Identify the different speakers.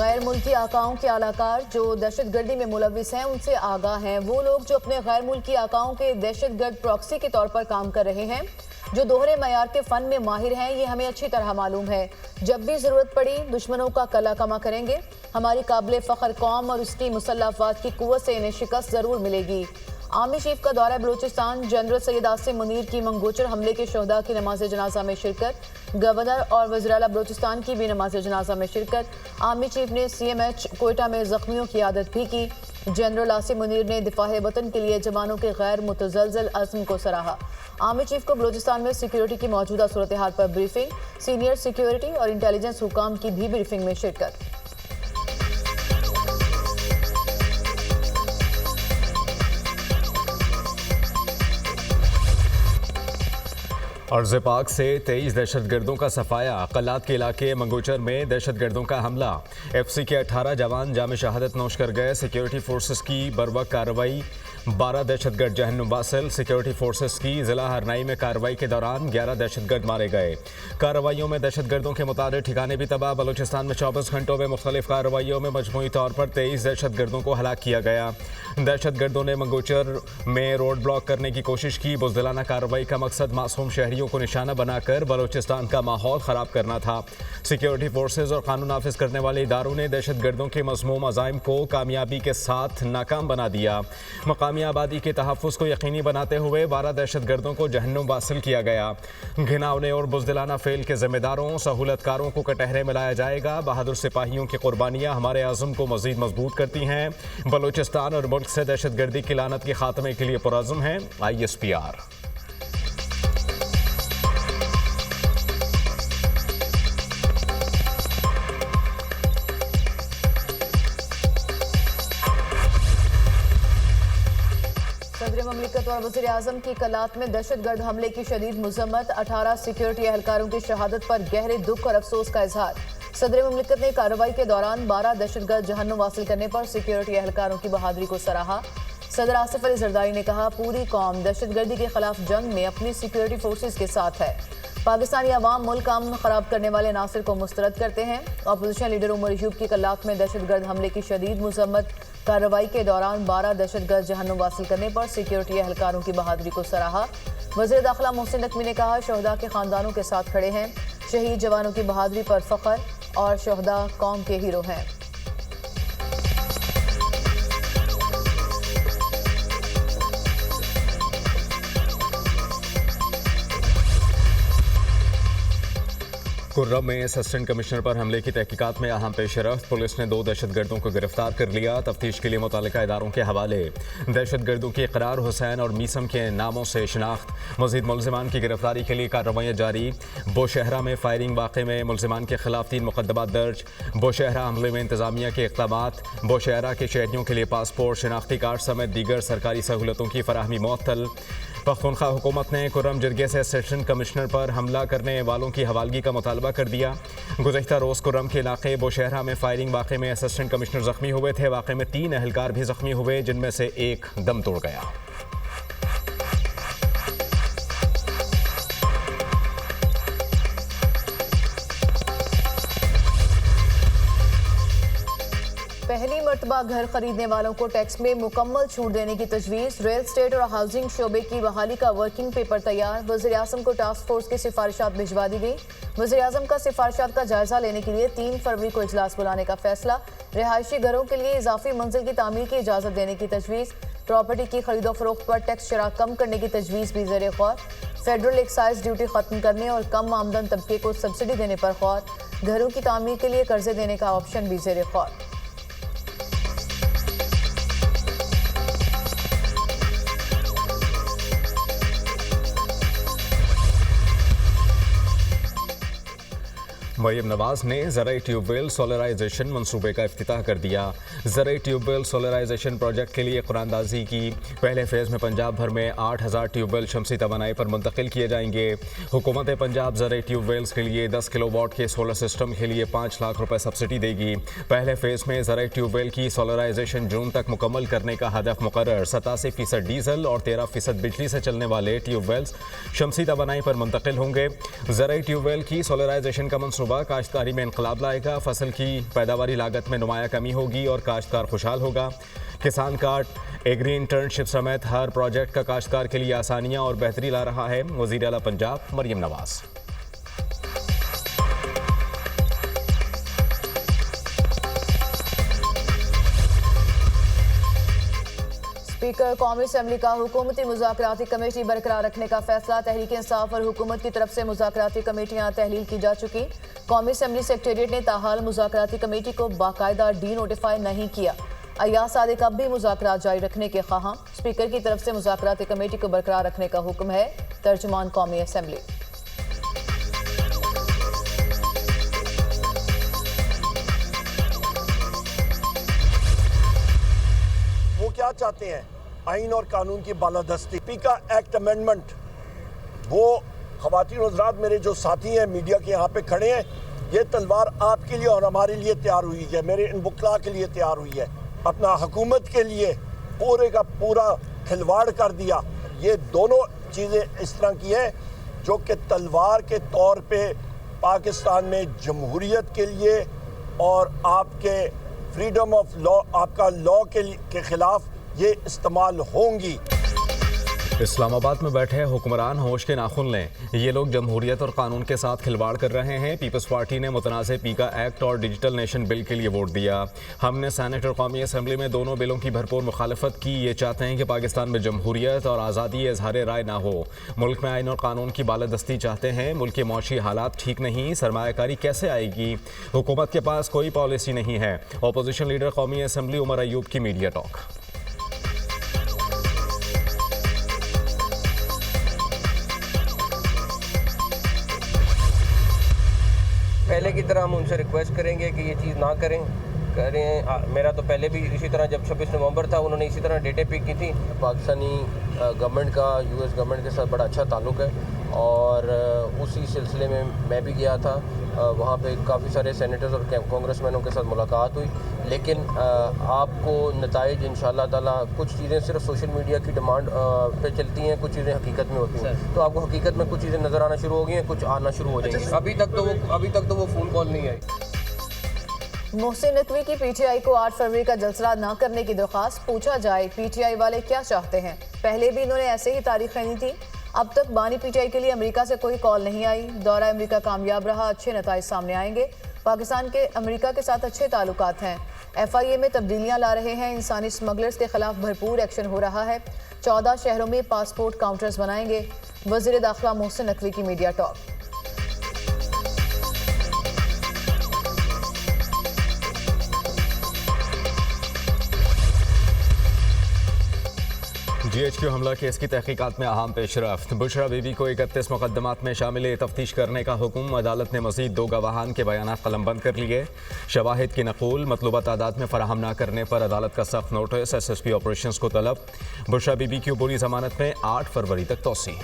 Speaker 1: गैर मुल्की आकाओं के अलाकार जो दहशतगर्दी में मुलविस हैं उनसे आगाह हैं। वो लोग जो अपने गैर मुल्की आकाओं के दहशतगर्द प्रॉक्सी के तौर पर काम कर रहे हैं, जो दोहरे मयार के फन में माहिर हैं, ये हमें अच्छी तरह मालूम है। जब भी जरूरत पड़ी दुश्मनों का कला कमा करेंगे। हमारी काबिल फ़ख्र कौम और उसकी मुसल्लह अफ़वाज की कुव्वत से इन्हें शिकस्त जरूर मिलेगी। आर्मी चीफ का दौरा बलूचिस्तान, जनरल सैयद आसिम मुनीर की मंगोचर हमले के शहदा की नमाज जनाजा में शिरकत। गवर्नर और वज़ीर आला बलूचिस्तान की भी नमाज जनाजा में शिरकत। आर्मी चीफ ने CMH कोयटा में जख्मियों की आदत भी की। जनरल आसिम मुनीर ने दिफाए वतन के लिए जवानों के गैर मुतज़लज़ल अज़्म को सराहा। आर्मी चीफ को बलूचिस्तान में सिक्योरिटी की मौजूदा सूरत हाल पर ब्रीफिंग। सीनियर सिक्योरिटी और इंटेलिजेंस हुकाम की भी ब्रीफिंग में शिरकत।
Speaker 2: अर्ज़ पाक से 23 दहशतगर्दों का सफाया। कलात के इलाके मंगोचर में दहशतगर्दों का हमला। FC के 18 जवान जाम शहादत नोश कर गए। सिक्योरिटी फोर्सेस की बरवक्त कार्रवाई। 12 दहशतगर्द जहन्नुम वासिल। सिक्योरिटी फोर्सेस की जिला हरनाई में कार्रवाई के दौरान 11 दहशतगर्द मारे गए। कार्रवाइयों में दहशतगर्दों के मुताबिक ठिकाने भी तबाह। बलूचिस्तान में 24 घंटों में मुख्तलिफ कार्रवाइयों में मजमूई तौर पर 23 दहशतगर्दों को हलाक किया गया। दहशतगर्दों ने मंगोचर में रोड ब्लॉक करने की कोशिश की। बुज़दिलाना कार्रवाई का मकसद मासूम शहरियों को निशाना बनाकर बलूचिस्तान का माहौल ख़राब करना था। सिक्योरिटी फोर्सेज और कानून नाफिज करने वाले इदारों ने दहशतगर्दों के मज़मूम अज़ाइम को कामयाबी के साथ नाकाम बना दिया। मकामी आबादी के तहफ़्फ़ुज़ को यकीनी बनाते हुए 12 दहशतगर्दों को जहन्नुम वासिल किया गया। घिनौने और बुज़दिलाना फ़ेल के ज़िम्मेदारों सहूलतकारों को कटहरे में लाया जाएगा। बहादुर सिपाहियों की कुर्बानियाँ हमारे आज़म को मज़ीद मजबूत करती हैं। बलूचिस्तान और मुल्क से दहशतगर्दी की लानत के खात्मे के लिए पुरअज़्म है ISPR।
Speaker 1: सदर ममलिकत और वज़ीर आज़म की कलात में दहशतगर्द हमले की शदीद मज़म्मत। 18 सिक्योरिटी एहलकारों की शहादत पर गहरे दुख और अफसोस का इजहार। सदर ममलिकत ने कार्रवाई के दौरान 12 दहशतगर्द जहन्नुम हासिल करने पर सिक्योरिटी एहलकारों की बहादुरी को सराहा। सदर आसिफ अली जरदारी ने कहा, पूरी कौम दहशतगर्दी के खिलाफ जंग में अपनी सिक्योरिटी फोर्सेज के साथ है। पाकिस्तानी अवाम मुल्क अमन खराब करने वाले नासिर को मुस्तरद करते हैं। अपोजिशन लीडर उमर अयूब की कलात में दहशतगर्द हमले की शदीद मज़म्मत। कार्रवाई के दौरान 12 दहशतगर्द जहन्नुम हासिल करने पर सिक्योरिटी एहलकारों की बहादुरी को सराहा। वज़ीर दाखिला मोहसिन नकवी ने कहा, शहदा के खानदानों के साथ खड़े हैं। शहीद जवानों की बहादुरी पर फ़ख्र और शहदा कौम के हीरो हैं।
Speaker 2: कुर्रम में असिस्टेंट कमिश्नर पर हमले की तहकीकात में अहम पेशरफ्त। पुलिस ने 2 दहशतगर्दों को गिरफ्तार कर लिया। तफ्तीश के लिए मुतल्लिका इदारों के हवाले। दहशतगर्दों की इकरार, हुसैन और मीसम के नामों से शिनाख्त। मज़ीद मुलज़िमान की गिरफ्तारी के लिए कार्रवाइयाँ जारी। बोशहरा में फायरिंग वाक़े में मुलज़िमान के खिलाफ 3 मुकदमात दर्ज। बोशहरा हमले में इंतज़ामिया के इक़दामात। बोशहरा के शहरियों के लिए पासपोर्ट, शनाख्ती कार्ड समेत दीगर सरकारी सहूलतों की फराहमी मुअत्तल। पख्तूनख्वा हुकूमत ने कुर्रम जिरगे से असिस्टेंट कमिश्नर पर हमला करने वालों की हवालगी का मुतालबा कर दिया। गुज़श्ता रोज़ कुर्रम के इलाके बोशहरा में फायरिंग वाक़े में असिस्टेंट कमिश्नर ज़ख्मी हुए थे। वाक़े में 3 एहलकार भी ज़ख्मी हुए, जिनमें से एक दम तोड़ गया।
Speaker 1: पहली मरतबा घर खरीदने वालों को टैक्स में मुकम्मल छूट देने की तजवीज़। रियल स्टेट और हाउसिंग शोबे की बहाली का वर्किंग पेपर तैयार। वज़ीर आज़म को टास्क फोर्स की सिफारिशात भिजवा दी गई। वज़ीर आज़म का सिफारिशात का जायजा लेने के लिए 3 फरवरी को इजलास बुलाने का फैसला। रिहायशी घरों के लिए इजाफी मंजिल की तामीर की इजाज़त देने की तजवीज़। प्रॉपर्टी की खरीदो फरोख्त पर टैक्स शरह कम करने की तजवीज़ भी ज़ेर गौर। फेडरल एक्साइज ड्यूटी खत्म करने और कम आमदन तबके को सब्सिडी देने पर गौर। घरों की तामीर के लिए कर्जे देने का ऑप्शन भी ज़ेर गौर।
Speaker 2: मरियम नवाज ने ज़राई ट्यूबवेल सोलराइजेशन मंसूबे का इफ्तिताह कर दिया। ज़राई ट्यूबवेल सोलराइजेशन प्रोजेक्ट के लिए कुरानदाजी की पहले फेज़ में पंजाब भर में 8000 ट्यूबवेल शमसी तवानाई पर मुंतकिल किए जाएंगे। हुकूमत पंजाब ज़राई ट्यूबवेल्स के लिए 10 किलोवाट के सोलर सिस्टम के लिए 5 लाख रुपए सब्सिडी देगी। पहले फेज़ में ज़राई ट्यूबवेल की सोलराइजेशन जून तक मुकम्मल करने का हदफ मुकर्रर। 87% डीजल और 13% बिजली से चलने वाले ट्यूबवेल्स शमसी तवानाई पर मुंतकिल होंगे। ज़राई ट्यूबवेल की सोलराइजेशन का मंसूबा तजुर्बा काश्तकारी में इनकलाब लाएगा। फसल की पैदावारी लागत में नुमाया कमी होगी और काश्तकार खुशहाल होगा। किसान कार्ड, एग्री इंटर्नशिप समेत हर प्रोजेक्ट का काश्तकार के लिए आसानियां और बेहतरी ला रहा है। वज़ीर आला पंजाब मरियम नवाज।
Speaker 1: स्पीकर कौमी असम्बली का हुकूमती मुज़ाकराती कमेटी बरकरार रखने का फैसला। तहरीक इंसाफ और हुकूमत की तरफ से मुज़ाकराती कमेटियां तहलील की जा चुकी। कौमी असम्बली सेक्रेटेरिएट ने ताहाल मुज़ाकराती कमेटी को बाकायदा डी नोटिफाई नहीं किया। अय्याज सादिक अब भी मुज़ाकरात जारी रखने के ख्वाहां। स्पीकर की तरफ से मुज़ाकराती कमेटी को बरकरार रखने का हुक्म है। तर्जुमान कौमी असम्बली।
Speaker 3: वो क्या चाहते हैं? आइन और कानून की बालादस्ती। पीका एक्ट अमेंडमेंट, वो ख़वातीन हज़रात मेरे जो साथी हैं मीडिया के यहाँ पे खड़े हैं, ये तलवार आपके लिए और हमारे लिए तैयार हुई है, मेरे इन बुकला के लिए तैयार हुई है। अपना हुकूमत के लिए पूरे का पूरा खिलवाड़ कर दिया। ये दोनों चीज़ें इस तरह की हैं जो कि तलवार के तौर पे पाकिस्तान में जमहूरियत के लिए और आपके फ्रीडम ऑफ लॉ, आपका लॉ के खिलाफ ये इस्तेमाल होंगी।
Speaker 2: इस्लामाबाद में बैठे हुक्मरान होश के नाखुन लें। ये लोग जमहूरियत और कानून के साथ खिलवाड़ कर रहे हैं। पीपल्स पार्टी ने मुतनाज़ पीका एक्ट और डिजिटल नेशन बिल के लिए वोट दिया। हमने सेनेट और कौमी असम्बली में दोनों बिलों की भरपूर मुखालफत की। ये चाहते हैं कि पाकिस्तान में जमहूरियत और आज़ादी इजहार राय ना हो। मुल्क में आइन और कानून की बालादस्ती चाहते हैं। मुल्क के मौशी हालात ठीक नहीं, सरमायाकारी कैसे आएगी? हुकूमत के पास कोई पॉलिसी नहीं है। अपोजिशन लीडर कौमी असम्बली उमर अयूब की मीडिया टॉक।
Speaker 4: पहले की तरह हम उनसे रिक्वेस्ट करेंगे कि ये चीज़ ना करें। मेरा तो पहले भी इसी तरह जब 26 नवंबर था उन्होंने इसी तरह डेटें पिक की थी। पाकिस्तानी गवर्नमेंट का यूएस गवर्नमेंट के साथ बड़ा अच्छा ताल्लुक़ है और उसी सिलसिले में मैं भी गया था। वहाँ पे काफ़ी सारे सेनेटर्स और कांग्रेसमैनों के साथ मुलाकात हुई, लेकिन आपको नताइज इंशाअल्लाह ताला कुछ चीज़ें सिर्फ सोशल मीडिया की डिमांड पे चलती हैं, कुछ चीज़ें हकीकत में होती हैं। तो आपको हकीकत में कुछ चीज़ें नज़र आना शुरू हो गई हैं, कुछ आना शुरू हो जाएंगी। अभी तक तो वो फ़ोन कॉल नहीं आई।
Speaker 1: मोहसिन नकवी की पीटीआई को 8 फरवरी का जलसा न करने की दरख्वास्त। पूछा जाए पीटीआई वाले क्या चाहते हैं? पहले भी इन्होंने ऐसे ही तारीख खैनी थी। अब तक बानी पीटीआई के लिए अमेरिका से कोई कॉल नहीं आई। दौरा अमेरिका कामयाब रहा, अच्छे नताइज सामने आएंगे। पाकिस्तान के अमेरिका के साथ अच्छे ताल्लुकात हैं। FIA में तब्दीलियां ला रहे हैं। इंसानी स्मगलर्स के खिलाफ भरपूर एक्शन हो रहा है। 14 शहरों में पासपोर्ट काउंटर्स बनाएंगे। वज़ीर दाखिला मोहसिन नकवी की मीडिया टॉक।
Speaker 2: GHQ हमला केस की तहकीकात में अहम पेशरफ्त। बुशरा बीबी को 31 मुकदमात में शामिल तफ्तीश करने का हुक्म। अदालत ने मज़ीद 2 गवाहान के बयान कलमबंद कर लिए। शवाहिद की नकूल मतलूबा तादाद में फराहम न करने पर अदालत का सख्त नोटिस। SSP ऑपरेशंस को तलब। बुशरा बीबी की अबूरी जमानत में 8 फरवरी तक तोसी।